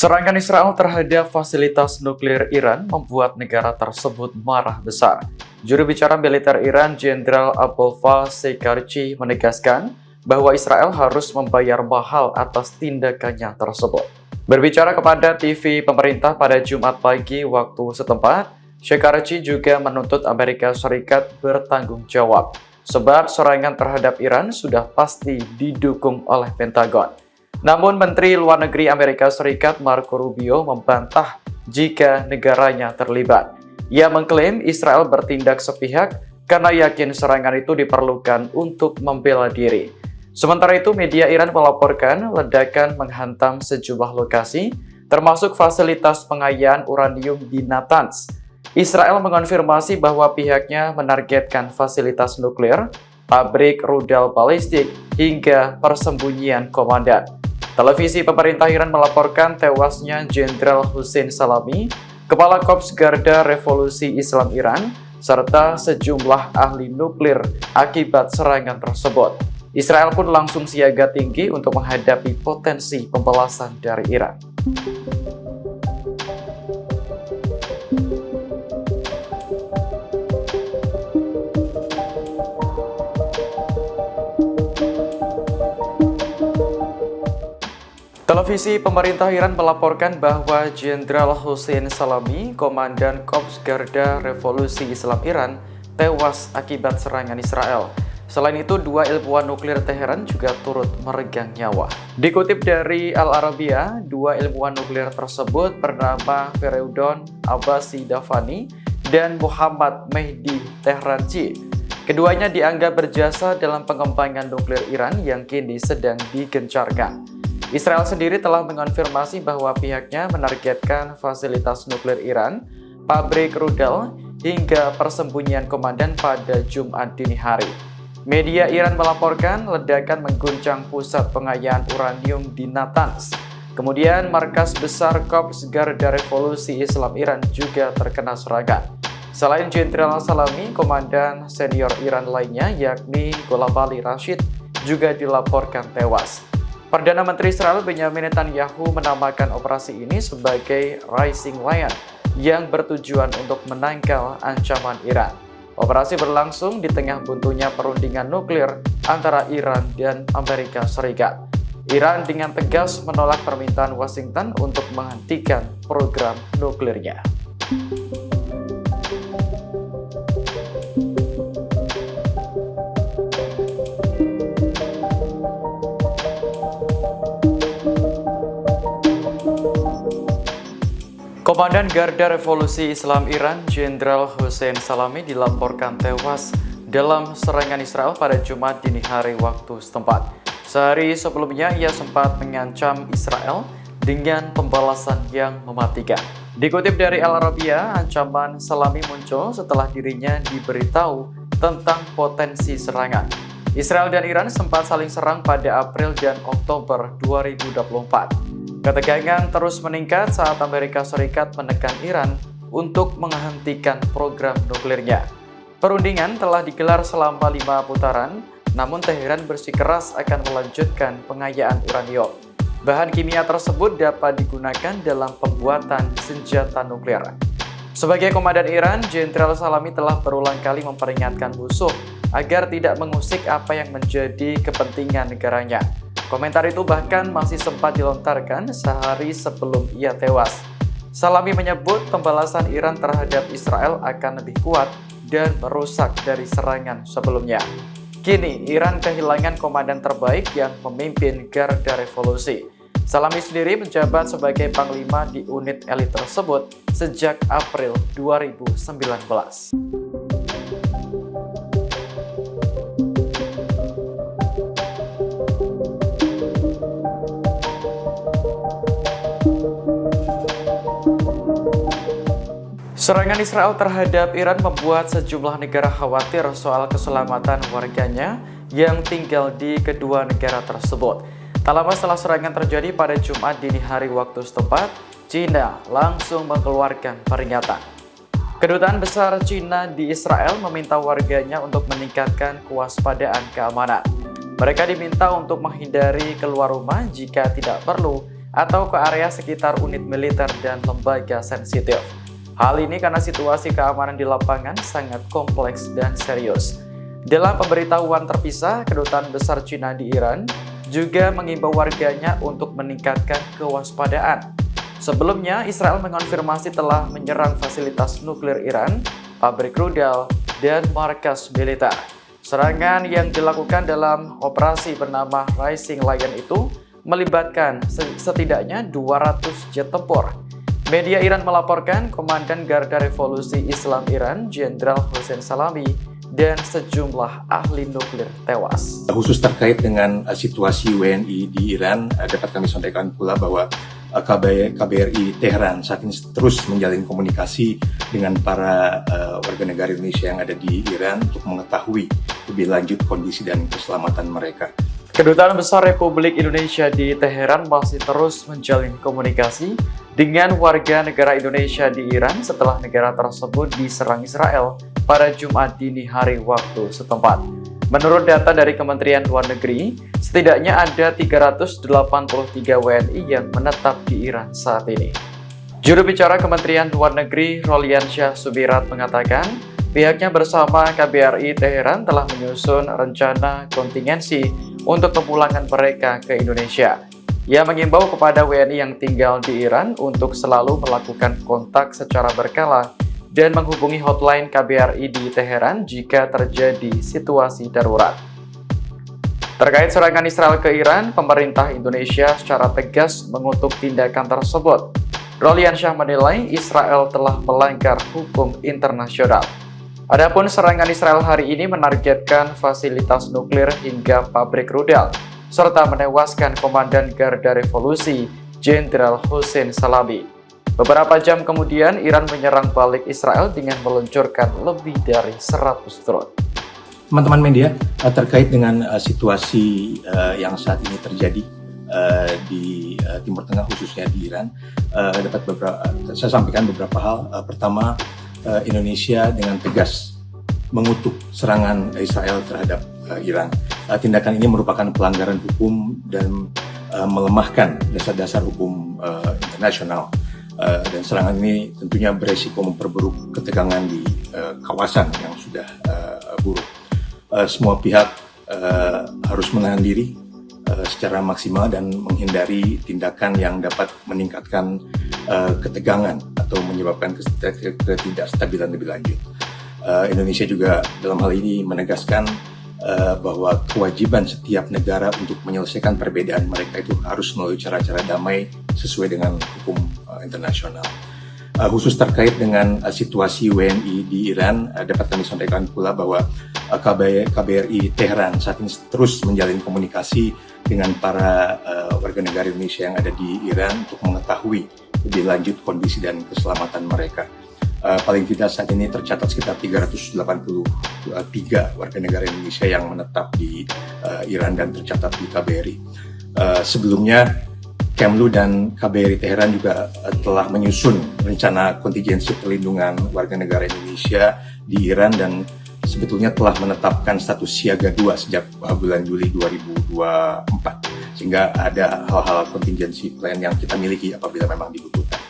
Serangan Israel terhadap fasilitas nuklir Iran membuat negara tersebut marah besar. Juru bicara militer Iran, Jenderal Abulfa Shekarchi, menegaskan bahwa Israel harus membayar mahal atas tindakannya tersebut. Berbicara kepada TV pemerintah pada Jumat pagi waktu setempat, Shekarchi juga menuntut Amerika Serikat bertanggung jawab, sebab serangan terhadap Iran sudah pasti didukung oleh Pentagon. Namun Menteri Luar Negeri Amerika Serikat Marco Rubio membantah jika negaranya terlibat. Ia mengklaim Israel bertindak sepihak karena yakin serangan itu diperlukan untuk membela diri. Sementara itu, media Iran melaporkan ledakan menghantam sejumlah lokasi, termasuk fasilitas pengayaan uranium di Natanz. Israel mengonfirmasi bahwa pihaknya menargetkan fasilitas nuklir, pabrik rudal balistik, hingga persembunyian komandan. Televisi pemerintah Iran melaporkan tewasnya Jenderal Hussein Salami, Kepala Korps Garda Revolusi Islam Iran, serta sejumlah ahli nuklir akibat serangan tersebut. Israel pun langsung siaga tinggi untuk menghadapi potensi pembalasan dari Iran. Televisi pemerintah Iran melaporkan bahwa Jenderal Hussein Salami, Komandan Korps Garda Revolusi Islam Iran, tewas akibat serangan Israel. Selain itu, dua ilmuwan nuklir Teheran juga turut meregang nyawa. Dikutip dari Al Arabiya, dua ilmuwan nuklir tersebut bernama Fereudon Abbasi Davani dan Muhammad Mehdi Tehranji. Keduanya dianggap berjasa dalam pengembangan nuklir Iran yang kini sedang digencarkan. Israel sendiri telah mengonfirmasi bahwa pihaknya menargetkan fasilitas nuklir Iran, pabrik rudal, hingga persembunyian komandan pada Jumat dini hari. Media Iran melaporkan ledakan mengguncang pusat pengayaan uranium di Natanz. Kemudian markas besar Korps Garda Revolusi Islam Iran juga terkena serangan. Selain Jenderal Salami, komandan senior Iran lainnya yakni Golabali Rashid juga dilaporkan tewas. Perdana Menteri Israel Benjamin Netanyahu menamakan operasi ini sebagai Rising Lion yang bertujuan untuk menangkal ancaman Iran. Operasi berlangsung di tengah buntunya perundingan nuklir antara Iran dan Amerika Serikat. Iran dengan tegas menolak permintaan Washington untuk menghentikan program nuklirnya. Komandan Garda Revolusi Islam Iran, Jenderal Hussein Salami dilaporkan tewas dalam serangan Israel pada Jumat dini hari waktu setempat. Sehari sebelumnya, ia sempat mengancam Israel dengan pembalasan yang mematikan. Dikutip dari Al Arabiya, ancaman Salami muncul setelah dirinya diberitahu tentang potensi serangan. Israel dan Iran sempat saling serang pada April dan Oktober 2024. Ketegangan terus meningkat saat Amerika Serikat menekan Iran untuk menghentikan program nuklirnya. Perundingan telah digelar selama 5 putaran, namun Teheran bersikeras akan melanjutkan pengayaan uranium. Bahan kimia tersebut dapat digunakan dalam pembuatan senjata nuklir. Sebagai komandan Iran, Jenderal Salami telah berulang kali memperingatkan musuh agar tidak mengusik apa yang menjadi kepentingan negaranya. Komentar itu bahkan masih sempat dilontarkan sehari sebelum ia tewas. Salami menyebut pembalasan Iran terhadap Israel akan lebih kuat dan merusak dari serangan sebelumnya. Kini, Iran kehilangan komandan terbaik yang memimpin Garda Revolusi. Salami sendiri menjabat sebagai panglima di unit elit tersebut sejak April 2019. Serangan Israel terhadap Iran membuat sejumlah negara khawatir soal keselamatan warganya yang tinggal di kedua negara tersebut. Tak lama setelah serangan terjadi pada Jumat dini hari waktu setempat, China langsung mengeluarkan peringatan. Kedutaan besar China di Israel meminta warganya untuk meningkatkan kewaspadaan keamanan. Mereka diminta untuk menghindari keluar rumah jika tidak perlu atau ke area sekitar unit militer dan lembaga sensitif. Hal ini karena situasi keamanan di lapangan sangat kompleks dan serius. Dalam pemberitahuan terpisah, Kedutaan Besar Cina di Iran juga mengimbau warganya untuk meningkatkan kewaspadaan. Sebelumnya, Israel mengonfirmasi telah menyerang fasilitas nuklir Iran, pabrik rudal, dan markas militer. Serangan yang dilakukan dalam operasi bernama Rising Lion itu melibatkan setidaknya 200 jet tempur. Media Iran melaporkan Komandan Garda Revolusi Islam Iran, Jenderal Hossein Salami, dan sejumlah ahli nuklir tewas. Khusus terkait dengan situasi WNI di Iran, dapat kami sampaikan pula bahwa KBRI Teheran saat ini terus menjalin komunikasi dengan para warga negara Indonesia yang ada di Iran untuk mengetahui lebih lanjut kondisi dan keselamatan mereka. Kedutaan Besar Republik Indonesia di Teheran masih terus menjalin komunikasi dengan warga negara Indonesia di Iran setelah negara tersebut diserang Israel pada Jumat dini hari waktu setempat. Menurut data dari Kementerian Luar Negeri, setidaknya ada 383 WNI yang menetap di Iran saat ini. Juru bicara Kementerian Luar Negeri Rolyansyah Subirat mengatakan, pihaknya bersama KBRI Teheran telah menyusun rencana kontingensi untuk kepulangan mereka ke Indonesia. Ia mengimbau kepada WNI yang tinggal di Iran untuk selalu melakukan kontak secara berkala dan menghubungi hotline KBRI di Teheran jika terjadi situasi darurat. Terkait serangan Israel ke Iran, pemerintah Indonesia secara tegas mengutuk tindakan tersebut. Rolyansyah menilai Israel telah melanggar hukum internasional. Adapun serangan Israel hari ini menargetkan fasilitas nuklir hingga pabrik rudal, serta menewaskan Komandan Garda Revolusi Jenderal Hossein Salami. Beberapa jam kemudian, Iran menyerang balik Israel dengan meluncurkan lebih dari 100 drone. Teman-teman media, terkait dengan situasi yang saat ini terjadi di Timur Tengah, khususnya di Iran, saya sampaikan beberapa hal. Pertama, Indonesia dengan tegas mengutuk serangan Israel terhadap Iran. Tindakan ini merupakan pelanggaran hukum dan melemahkan dasar-dasar hukum internasional. Dan serangan ini tentunya beresiko memperburuk ketegangan di kawasan yang sudah buruk. Semua pihak harus menahan diri secara maksimal dan menghindari tindakan yang dapat meningkatkan ketegangan atau menyebabkan ketidakstabilan lebih lanjut. Indonesia juga dalam hal ini menegaskan bahwa kewajiban setiap negara untuk menyelesaikan perbedaan mereka itu harus melalui cara-cara damai sesuai dengan hukum internasional. Khusus terkait dengan situasi WNI di Iran, dapat kami sampaikan pula bahwa KBRI Teheran saat ini terus menjalin komunikasi dengan para warga negara Indonesia yang ada di Iran untuk mengetahui lebih lanjut kondisi dan keselamatan mereka. Paling tidak saat ini tercatat sekitar 383 warga negara Indonesia yang menetap di Iran dan tercatat di KBRI. Sebelumnya, Kemlu dan KBRI Teheran juga telah menyusun rencana kontingensi perlindungan warga negara Indonesia di Iran dan sebetulnya telah menetapkan status siaga 2 sejak bulan Juli 2024, sehingga ada hal-hal kontingensi plan yang kita miliki apabila memang dibutuhkan.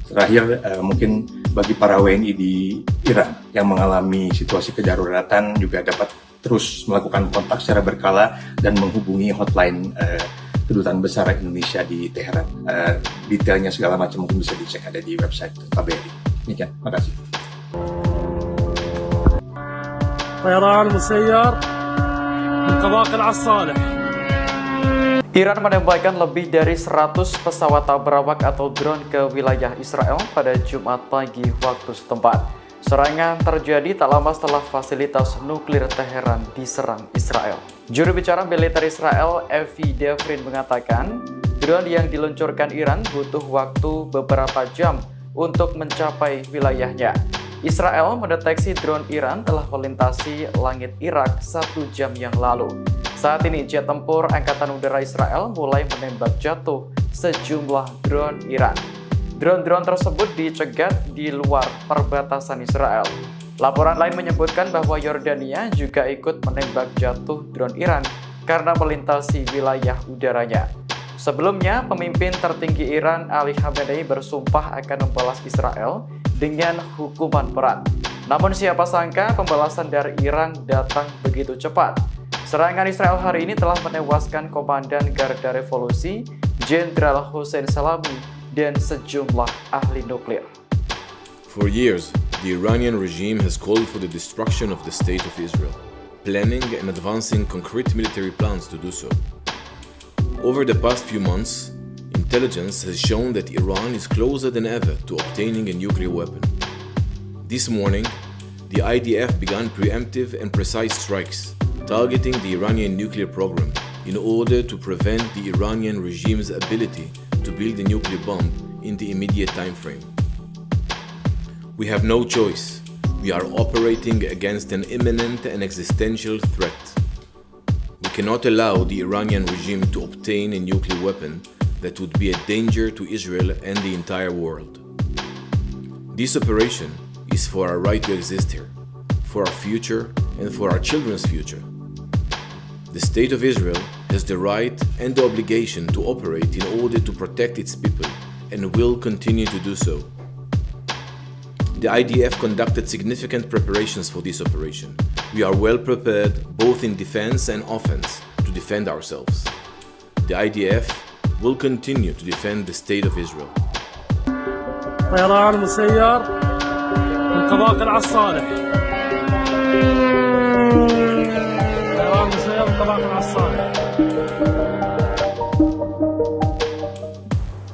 Terakhir, mungkin bagi para WNI di Iran yang mengalami situasi kedaruratan juga dapat terus melakukan kontak secara berkala dan menghubungi hotline Kedutaan Besar Indonesia di Teheran. Detailnya segala macam mungkin bisa dicek ada di website KBRI. Demikian, makasih. طيران مسير من قبائل الصالح. Iran menembakkan lebih dari 100 pesawat tabrawak atau drone ke wilayah Israel pada Jumat pagi waktu setempat. Serangan terjadi tak lama setelah fasilitas nuklir Teheran diserang Israel. Juru bicara militer Israel, Avi Devrin, mengatakan drone yang diluncurkan Iran butuh waktu beberapa jam untuk mencapai wilayahnya. Israel mendeteksi drone Iran telah melintasi langit Irak 1 jam yang lalu. Saat ini jet tempur Angkatan Udara Israel mulai menembak jatuh sejumlah drone Iran. Drone-drone tersebut dicegat di luar perbatasan Israel. Laporan lain menyebutkan bahwa Yordania juga ikut menembak jatuh drone Iran karena melintasi wilayah udaranya. Sebelumnya, pemimpin tertinggi Iran Ali Khamenei bersumpah akan membalas Israel dengan hukuman berat. Namun siapa sangka pembalasan dari Iran datang begitu cepat. Serangan Israel hari ini telah menewaskan Komandan Garda Revolusi Jenderal Hossein Salami dan sejumlah ahli nuklir. For years, the Iranian regime has called for the destruction of the state of Israel, planning and advancing concrete military plans to do so. Over the past few months, intelligence has shown that Iran is closer than ever to obtaining a nuclear weapon. This morning, the IDF began preemptive and precise strikes, targeting the Iranian nuclear program in order to prevent the Iranian regime's ability to build a nuclear bomb in the immediate time frame. We have no choice. We are operating against an imminent and existential threat. We cannot allow the Iranian regime to obtain a nuclear weapon that would be a danger to Israel and the entire world. This operation is for our right to exist here, for our future and for our children's future. The State of Israel has the right and the obligation to operate in order to protect its people and will continue to do so. The IDF conducted significant preparations for this operation. We are well prepared both in defense and offense to defend ourselves. The IDF will continue to defend the State of Israel. طيران مسير من قبائل عالصالح. طيران مسير من قبائل عالصالح.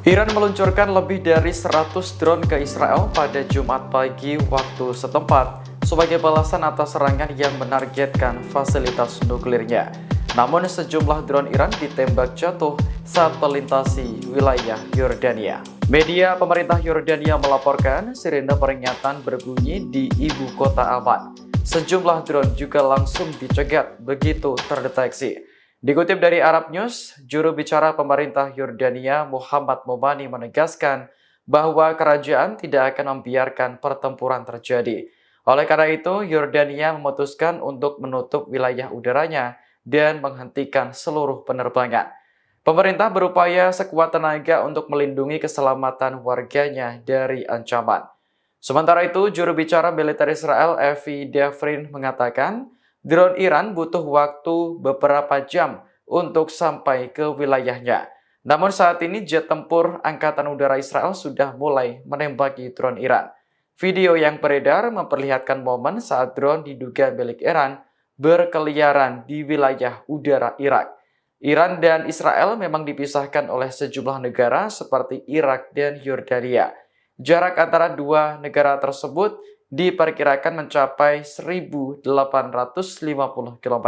Iran meluncurkan lebih dari 100 drone ke Israel pada Jumat pagi waktu setempat sebagai balasan atas serangan yang menargetkan fasilitas nuklirnya. Namun sejumlah drone Iran ditembak jatuh saat melintasi wilayah Yordania. Media pemerintah Yordania melaporkan sirene peringatan berbunyi di ibu kota Amman. Sejumlah drone juga langsung dicegat begitu terdeteksi. Dikutip dari Arab News, juru bicara pemerintah Yordania Muhammad Momani menegaskan bahwa kerajaan tidak akan membiarkan pertempuran terjadi. Oleh karena itu, Yordania memutuskan untuk menutup wilayah udaranya dan menghentikan seluruh penerbangan. Pemerintah berupaya sekuat tenaga untuk melindungi keselamatan warganya dari ancaman. Sementara itu, juru bicara militer Israel Avi Devrin mengatakan, drone Iran butuh waktu beberapa jam untuk sampai ke wilayahnya. Namun saat ini jet tempur Angkatan Udara Israel sudah mulai menembaki drone Iran. Video yang beredar memperlihatkan momen saat drone diduga milik Iran berkeliaran di wilayah udara Irak. Iran dan Israel memang dipisahkan oleh sejumlah negara seperti Irak dan Yordania. Jarak antara dua negara tersebut diperkirakan mencapai 1.850 km.